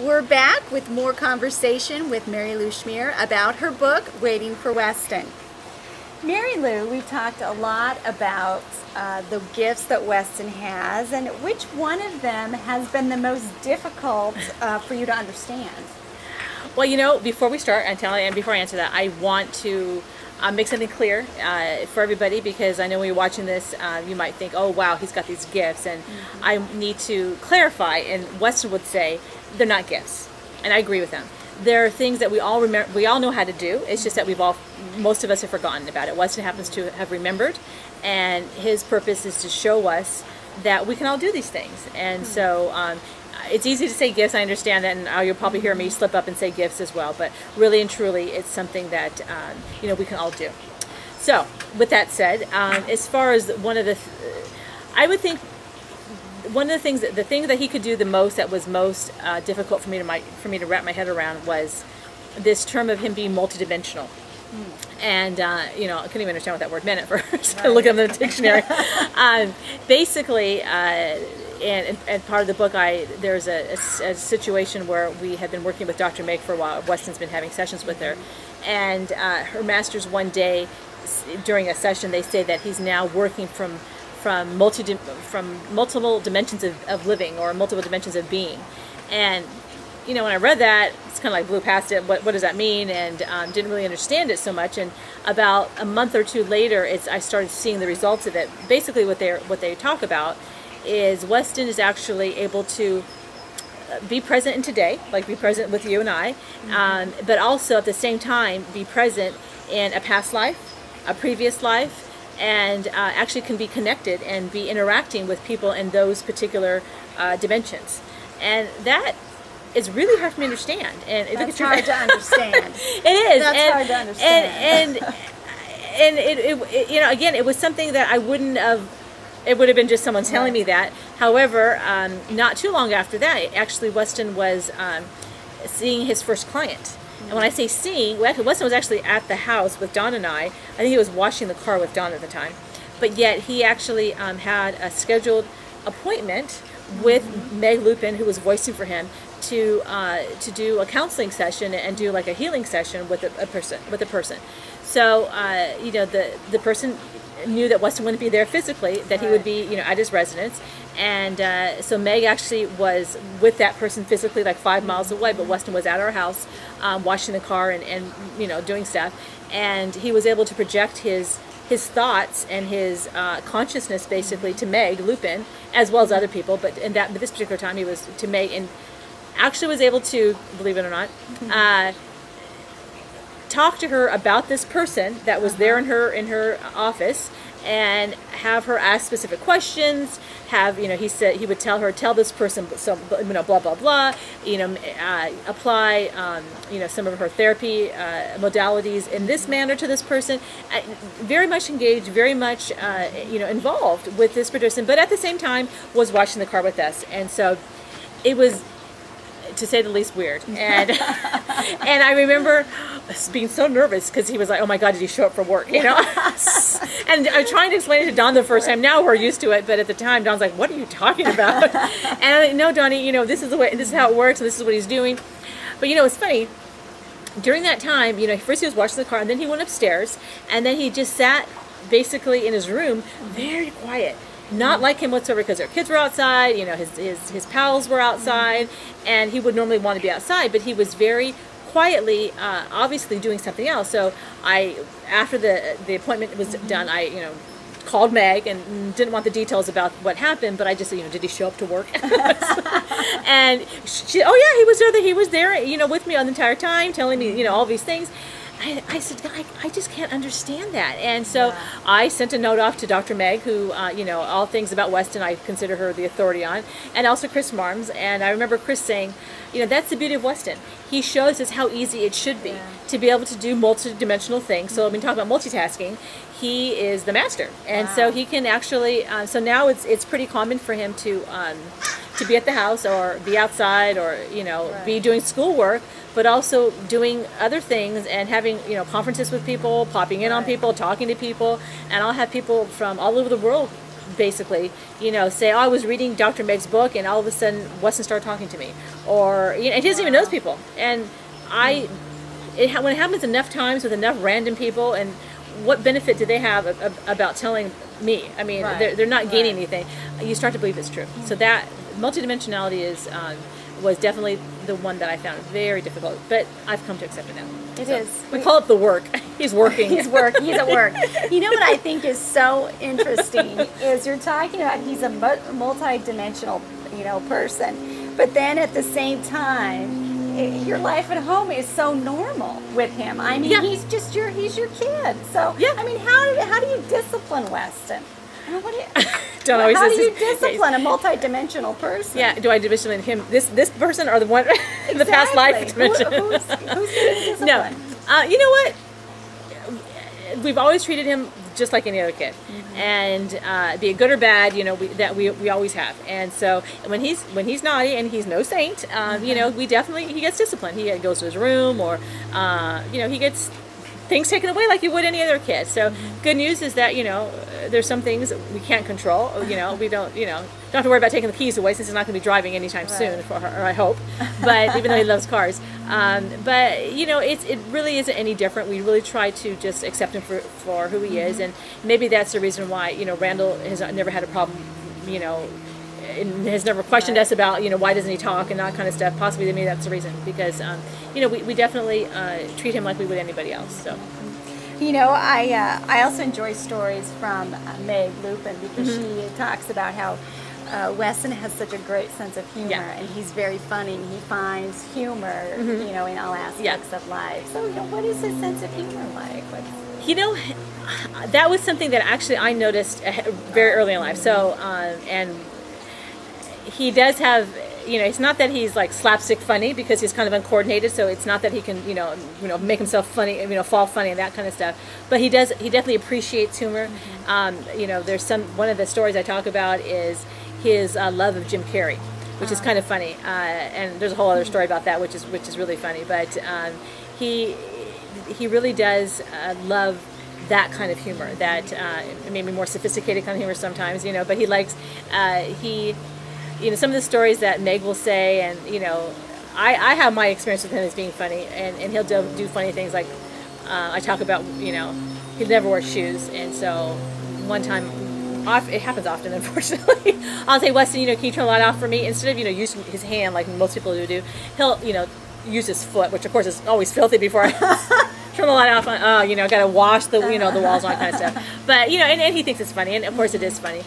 We're back with more conversation with Marilu Schmier about her book, Waiting for Weston. Marilu, we've talked a lot about the gifts that Weston has, and which one of them has been the most difficult for you to understand? Well, you know, before we start, and before I answer that, I want to make something clear for everybody, because I know when you're watching this, you might think, oh wow, he's got these gifts, and I need to clarify, and Weston would say, they're not gifts, and I agree with them. There are things that we all remember, we all know how to do. It's just that most of us have forgotten about it. Weston happens to have remembered, and his purpose is to show us that we can all do these things. And so it's easy to say gifts, I understand that, and you'll probably hear me slip up and say gifts as well, but really and truly it's something that you know, we can all do. So with that said, as far as I would think one of the thing that he could do the most, that was most difficult for me to wrap my head around, was this term of him being multidimensional. And you know, I couldn't even understand what that word meant at first. I looked up in the dictionary. Basically, and part of the book, there's a situation where we had been working with Dr. Meg for a while. Weston's been having sessions with her, and her masters one day during a session, they say that he's now working from multiple dimensions of living, or multiple dimensions of being. And you know, when I read that, it's kind of like blew past it. What does that mean? And didn't really understand it so much. And about a month or two later, I started seeing the results of it. Basically, what they talk about is Weston is actually able to be present in today, like be present with you and I, but also at the same time be present in a past life, a previous life, and actually can be connected and be interacting with people in those particular dimensions. And that is really hard for me to understand. And it's hard to understand. It is. That's hard to understand. And it you know, again, it was something that I wouldn't have. It would have been just someone telling me that. However, not too long after that, actually, Weston was seeing his first client. And when I say seeing, Weston was actually at the house with Don and I. I think he was washing the car with Don at the time. But yet he actually had a scheduled appointment with Meg Lupin, who was voicing for him, to do a counseling session and do like a healing session with a person. So you know, the person knew that Weston wouldn't be there physically, that he would be, you know, at his residence. And so Meg actually was with that person physically like 5 miles away, but Weston was at our house washing the car and you know, doing stuff. And he was able to project his thoughts and his consciousness basically to Meg Lupin, as well as other people. But this particular time he was to Meg, and actually was able to, believe it or not, talk to her about this person that was there in her office, and have her ask specific questions. You know, he said he would tell her, tell this person, so, you know, blah blah blah. You know, apply you know, some of her therapy modalities in this manner to this person. Very much engaged, very much you know, involved with this person, but at the same time was washing the car with us. And so it was, to say the least, weird. And and I remember being so nervous, because he was like, oh my God, did he show up for work, you know? And I'm trying to explain it to Don the first time. Now we're used to it, but at the time Don's like, what are you talking about? And I'm like, no, Donnie, you know, this is how it works, and this is what he's doing. But you know, it's funny, during that time, you know, first he was washing the car, and then he went upstairs, and then he just sat basically in his room, very quiet. Not like him whatsoever, because their kids were outside, you know, his pals were outside, and he would normally want to be outside, but he was very quietly, obviously doing something else. So after the appointment was done, I, you know, called Meg and didn't want the details about what happened, but I just said, you know, did he show up to work? And she, oh yeah, he was there, you know, with me on the entire time, telling me, you know, all these things. I said, I just can't understand that. And so I sent a note off to Dr. Meg, who, you know, all things about Weston, I consider her the authority on, and also Chris Marms. And I remember Chris saying, you know, that's the beauty of Weston. He shows us how easy it should be to be able to do multi-dimensional things. So when we talk about multitasking, he is the master. And so he can actually, so now it's pretty common for him to be at the house or be outside, or, you know, be doing schoolwork, but also doing other things and having, you know, conferences with people, popping in on people, talking to people. And I'll have people from all over the world basically, say, oh, I was reading Dr. Meg's book, and all of a sudden Weston started talking to me, or he doesn't even know those people. And when it happens enough times with enough random people, and what benefit do they have about telling me? I mean, they're not gaining anything. You start to believe it's true. So that multidimensionality was definitely the one that I found very difficult, but I've come to accept it now. It is. We call it the work. He's working. He's working. He's at work. You know what I think is so interesting is you're talking about he's a multi-dimensional, person, but then at the same time, your life at home is so normal with him. I mean, he's your kid. So I mean, how do you discipline Weston? How do you discipline a multi-dimensional person? Yeah, do I discipline him? This person or the one in the past life dimension? Who's getting discipline? No, you know what? We've always treated him just like any other kid, and be it good or bad, we always have. And so when he's naughty, and he's no saint, we definitely, he gets disciplined. He goes to his room, or he gets things taken away like you would any other kid. So good news is that there's some things we can't control. We don't have to worry about taking the keys away, since he's not going to be driving anytime soon, or I hope. But even though he loves cars, but it really isn't any different. We really try to just accept him for who he is, and maybe that's the reason why Randall has never had a problem. And has never questioned us about why doesn't he talk and that kind of stuff. Possibly maybe that's the reason, because we definitely treat him like we would anybody else. So I also enjoy stories from Meg Lupin, because she talks about how Weston has such a great sense of humor, and he's very funny, and he finds humor in all aspects of life. So what is his sense of humor like? That was something that actually I noticed very early in life. So and he does have, it's not that he's like slapstick funny, because he's kind of uncoordinated. So it's not that he can, make himself funny, fall funny and that kind of stuff. But he definitely appreciates humor. There's one of the stories I talk about is his love of Jim Carrey, which is kind of funny. And there's a whole other story about that, which is really funny. But he really does love that kind of humor, that maybe more sophisticated kind of humor sometimes, but he likes, some of the stories that Meg will say, and I have my experience with him as being funny, and he'll do funny things like I talk about, he never wears shoes, and so one time, it happens often, unfortunately, I'll say, Weston, can you turn the light off for me? Instead of using his hand like most people do, he'll use his foot, which of course is always filthy before I turn the light off. Gotta wash the the walls and all that kind of stuff. But and he thinks it's funny, and of course it is funny.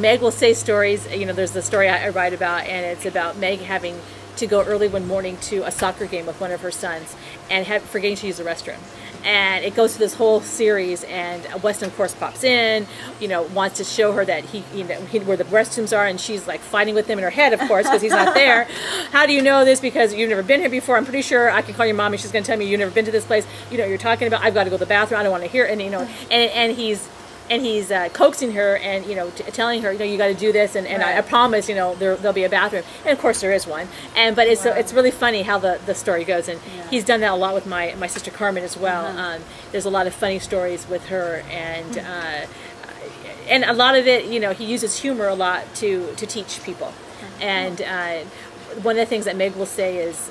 Meg will say stories. There's the story I write about, and it's about Meg having to go early one morning to a soccer game with one of her sons, and forgetting to use the restroom. And it goes through this whole series, and Weston, of course, pops in, wants to show her that where the restrooms are, and she's like fighting with him in her head, of course, because he's not there. How do you know this? Because you've never been here before. I'm pretty sure I can call your mom, and she's going to tell me you've never been to this place. You're talking about, I've got to go to the bathroom. I don't want to hear it. And he's coaxing her, and telling her, you got to do this, and I promise, there'll be a bathroom, and of course there is one. But it's really funny how the story goes, and he's done that a lot with my sister Carmen as well. There's a lot of funny stories with her, and a lot of it, he uses humor a lot to teach people. And one of the things that Meg will say is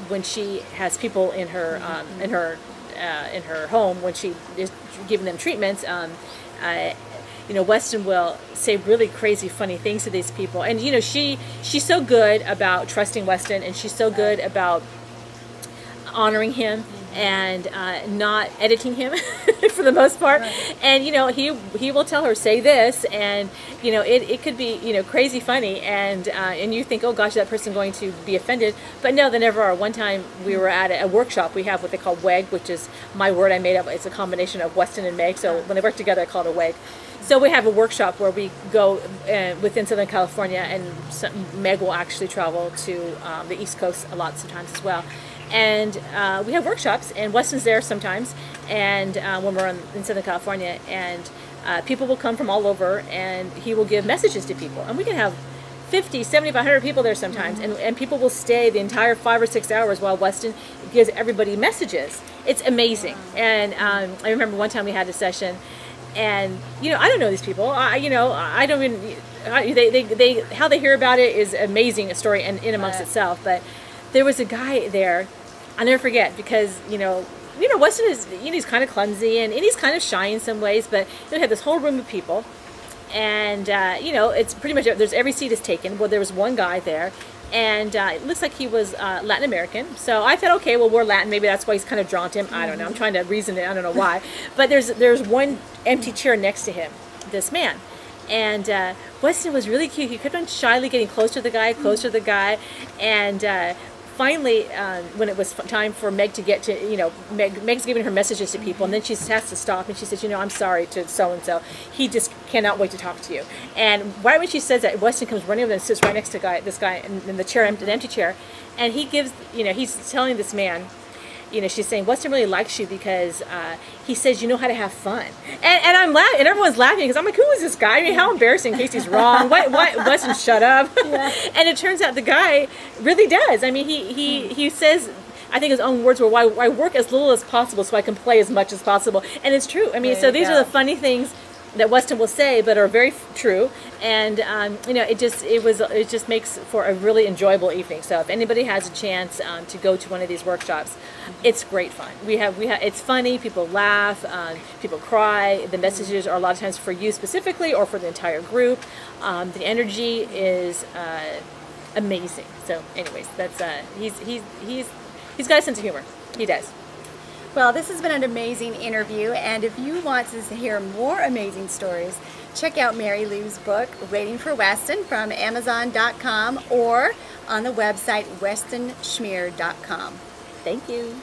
when she has people in her home, when she is giving them treatments. Weston will say really crazy, funny things to these people, and she's so good about trusting Weston, and she's so good about honoring him and not editing him for the most part. And he will tell her, say this, and it could be crazy funny, and you think, oh gosh, that person's going to be offended, but no, they never are. One time we were at a workshop. We have what they call WEG, which is my word I made up. It's a combination of Weston and Meg, so when they work together I call it a WEG. So we have a workshop where we go within Southern California, and Meg will actually travel to the East Coast a lot sometimes as well. And we have workshops, and Weston's there sometimes, and when we're in Southern California, and people will come from all over, and he will give messages to people. And we can have 50, 75, 100 people there sometimes, and people will stay the entire 5 or 6 hours while Weston gives everybody messages. It's amazing. And I remember one time we had a session, And I don't know these people. I don't even. They how they hear about it is amazing, a story in amongst itself. But there was a guy there, I'll never forget, because Weston is he's kind of clumsy and he's kind of shy in some ways, but they had this whole room of people, and it's pretty much there's every seat is taken. Well, there was one guy there. And it looks like he was Latin American. So I thought, okay, well, we're Latin. Maybe that's why he's kind of drawn to him. I don't know. I'm trying to reason it. I don't know why. But there's one empty chair next to him, this man. And Weston was really cute. He kept on shyly getting closer to the guy, And finally, when it was time for Meg to get to, Meg's giving her messages to people, and then she has to stop, and she says, I'm sorry to so-and-so. He just cannot wait to talk to you. And right when she says that, Weston comes running over and sits right next to this guy in the chair, an empty chair, and he gives, he's telling this man, she's saying, Weston really likes you because he says you know how to have fun. And I'm laughing, and everyone's laughing because I'm like, who is this guy? I mean, how embarrassing in case he's wrong. What Weston, shut up. Yeah. And it turns out the guy really does. I mean, he says, I think his own words were, I work as little as possible so I can play as much as possible. And it's true. I mean, so these are the funny things that Weston will say, but are very true, and it just makes for a really enjoyable evening. So if anybody has a chance to go to one of these workshops, it's great fun. We have it's funny. People laugh, people cry. The messages are a lot of times for you specifically or for the entire group. The energy is amazing. So, anyways, that's he's got a sense of humor. He does. Well, this has been an amazing interview, and if you want to hear more amazing stories, check out Marilu's book, Waiting for Weston, from Amazon.com or on the website WestonSchmier.com. Thank you.